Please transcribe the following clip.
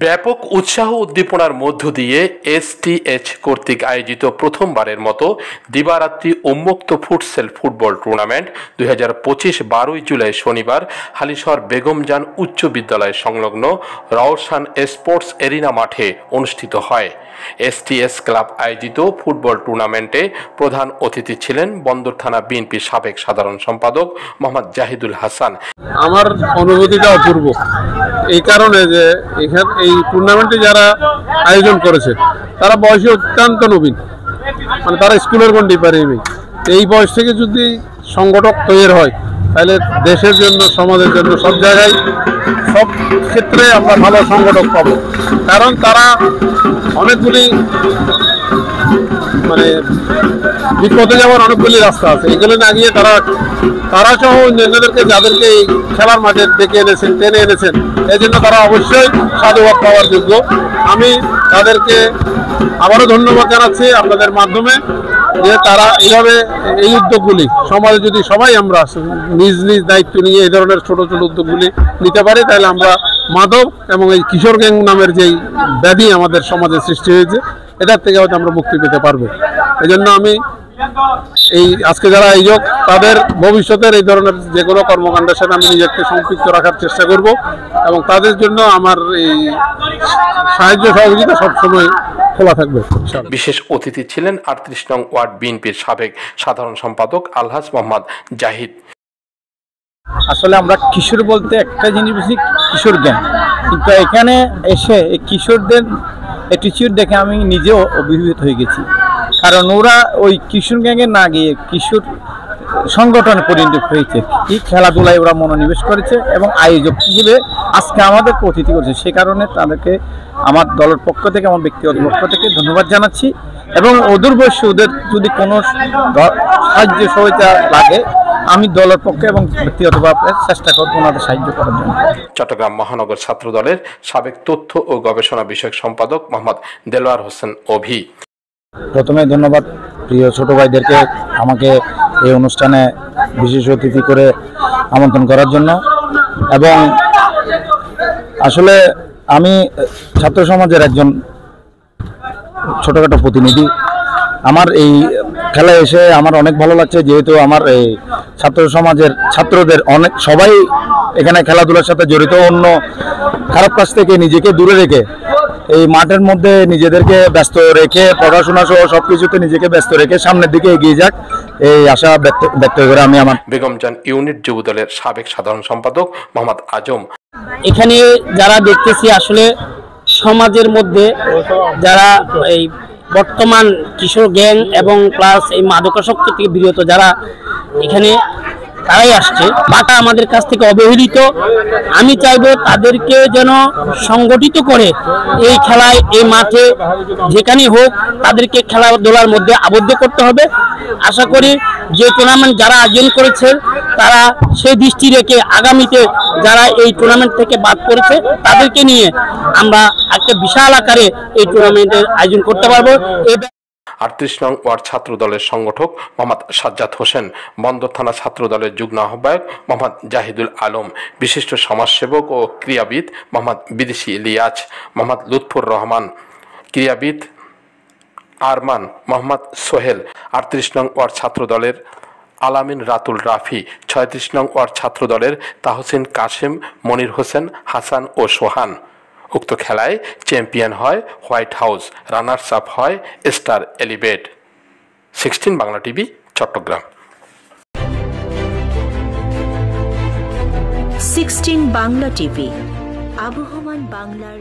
ব্যাপক উৎসাহ উদ্দীপনার মধ্য দিয়ে এসটিএইচ কর্তৃক আয়োজিত প্রথমবারের মতো দিবারাত্রি উন্মুক্ত ফুটসেল ফুটবল টুর্নামেন্ট 2025 12 জুলাই শনিবার হালিশহর বেগমজান উচ্চ বিদ্যালয় সংলগ্ন রওশান স্পোর্টস এরিনা মাঠে অনুষ্ঠিত হয়। এসটিএস ক্লাব আয়োজিত ফুটবল টুর্নামেন্টে প্রধান অতিথি ছিলেন বন্দর থানা বিএনপির সাবেক সাধারণ সম্পাদক মোহাম্মদ জাহিদুল হাসান। আমার অনুভূতিটা অপূর্ব এই কারণে যে এখানে এই টুর্নামেন্টে যারা আয়োজন করেছে তারা বয়সে অত্যন্ত নবীন, মানে তারা স্কুলের গণ্ডি পারেনি। এই বয়স থেকে যদি সংগঠক তৈরি হয় তাহলে দেশের জন্য, সমাজের জন্য, সব জায়গায়, সব ক্ষেত্রে আমরা ভালো সংগঠক পাবো। কারণ তারা অনেকগুলি মানে বিপদে যাওয়ার অনেকগুলি রাস্তা আছে, এগুলো না গিয়ে তারা সহ অন্যান্যদেরকে যাদেরকে এই খেলার মাঠে ডেকে এনেছেন, টেনে এনেছেন, এই জন্য তারা অবশ্যই সাধুবাদ পাওয়ার যোগ্য। আমি তাদেরকে আবারও ধন্যবাদ জানাচ্ছি আপনাদের মাধ্যমে যে তারা এইভাবে এই উদ্যোগগুলি সমাজে যদি সবাই আমরা নিজ নিজ দায়িত্ব নিয়ে এই ধরনের ছোট ছোট উদ্যোগগুলি নিতে পারি তাহলে আমরা মাদক এবং এই কিশোর গ্যাং নামের যেই ব্যাধি আমাদের সমাজে সৃষ্টি হয়েছে এটার থেকে হয়তো আমরা মুক্তি পেতে পারবো। এই জন্য আমি এই আজকে যারা আয়োজক তাদের ভবিষ্যতের এই ধরনের যে কোনো কর্মকাণ্ডের সাথে আমি নিজেকে সম্পৃক্ত রাখার চেষ্টা করব এবং তাদের জন্য আমার এই সাহায্য সহযোগিতা সবসময় খোলা থাকবে। বিশেষ অতিথি ছিলেন 38 নং ওয়ার্ড বিএনপির সাবেক সাধারণ সম্পাদক আলহাজ মোহাম্মদ জাহিদ। আসলে আমরা কিশোর বলতে একটা জিনিস বুঝি কিশোর গ্যাং, কিন্তু এখানে এসে এই কিশোরদের অ্যাটিটিউড দেখে আমি নিজেও অভিভূত হয়ে গেছি। কারণ ওরা ওই কিশোর গ্যাংয়ে না গিয়ে কিশোর সংগঠনে পরিণত হয়েছে, এই খেলাধুলায় ওরা মনোনিবেশ করেছে এবং আয়োজক হিসেবে আজকে আমাদের অতিথি করছে। সে কারণে তাদেরকে আমার দলের পক্ষ থেকে, আমার ব্যক্তিগত পক্ষ থেকে ধন্যবাদ জানাচ্ছি এবং ওদের বয়সে ওদের যদি কোনো সাহায্য সহায়তা লাগে আমি দলের পক্ষে এবং ব্যক্তিগতভাবে চেষ্টা করব ওনাদের সাহায্য করার জন্য। চট্টগ্রাম মহানগর ছাত্র দলের সাবেক তথ্য ও গবেষণা বিষয়ক সম্পাদক মোহাম্মদ দেলোয়ার হোসেন অভি। প্রথমে ধন্যবাদ প্রিয় ছোট ভাইদেরকে আমাকে এই অনুষ্ঠানে বিশেষ অতিথি করে আমন্ত্রণ করার জন্য। এবং আসলে আমি ছাত্র সমাজের একজন ছোটখাটো প্রতিনিধি। আমার এই খেলায় এসে আমার অনেক ভালো লাগছে, যেহেতু আমার এই ছাত্র সমাজের ছাত্রদের অনেক সবাই এখানে খেলাধুলার সাথে জড়িত। অন্য খারাপ কাজ থেকে নিজেকে দূরে রেখে এই মাঠের মধ্যে নিজেদেরকে ব্যস্ত রেখে পড়াশোনা সহ সবকিছুতে নিজেকে ব্যস্ত রেখে সামনের দিকে এগিয়ে যাক এই আশা ব্যক্ত করে আমি আমার বেগমজান ইউনিট যুব দলের সাবেক সাধারণ সম্পাদক মোহাম্মদ আজম। এখানে যারা দেখতেছি আসলে সমাজের মধ্যে যারা এই বর্তমান কিশোর গ্যাং এবং প্লাস এই মাদকাসক্তি থেকে বিরত যারা এখানে তারাই আসছে, বাটা আমাদের কাছ থেকে অবহেলিত। আমি চাইবো তাদেরকে যেন সংগঠিত করে এই খেলায়, এই মাঠে যেখানে হোক তাদেরকে খেলাধুলার মধ্যে আবদ্ধ করতে হবে। আশা করি যে টুর্নামেন্ট যারা আয়োজন করেছে তারা সেই দৃষ্টি রেখে আগামীতে যারা এই টুর্নামেন্ট থেকে বাদ করেছে তাদেরকে নিয়ে আমরা একটা বিশাল আকারে এই টুর্নামেন্টের আয়োজন করতে পারবো। 38 নং ওয়ার্ড ছাত্র দলের সংগঠক মোহাম্মদ সাজ্জাদ হোসেন, বন্দর থানা ছাত্র দলের যুগ্ম আহ্বায়ক মোহাম্মদ জাহিদুল আলম, বিশিষ্ট সমাজসেবক ও ক্রীড়াবিদ মোহাম্মদ বিদেশি ইলিয়াস, মোহাম্মদ লুৎফুর রহমান, ক্রীড়াবিদ আরমান মোহাম্মদ সোহেল, 38 নং ওয়ার্ড ছাত্র দলের আলামিন রাতুল রাফি, 36 নং ওয়ার্ড ছাত্র দলের তাহসিন কাশেম, মনির হোসেন, হাসান ও সোহান। উক্ত খেলায় চ্যাম্পিয়ন হয় হোয়াইট হাউস, রানার্স আপ হয় Star Elevate. 16 Bangla TV, Chattogram. 16 Bangla TV, আবহমান বাংলার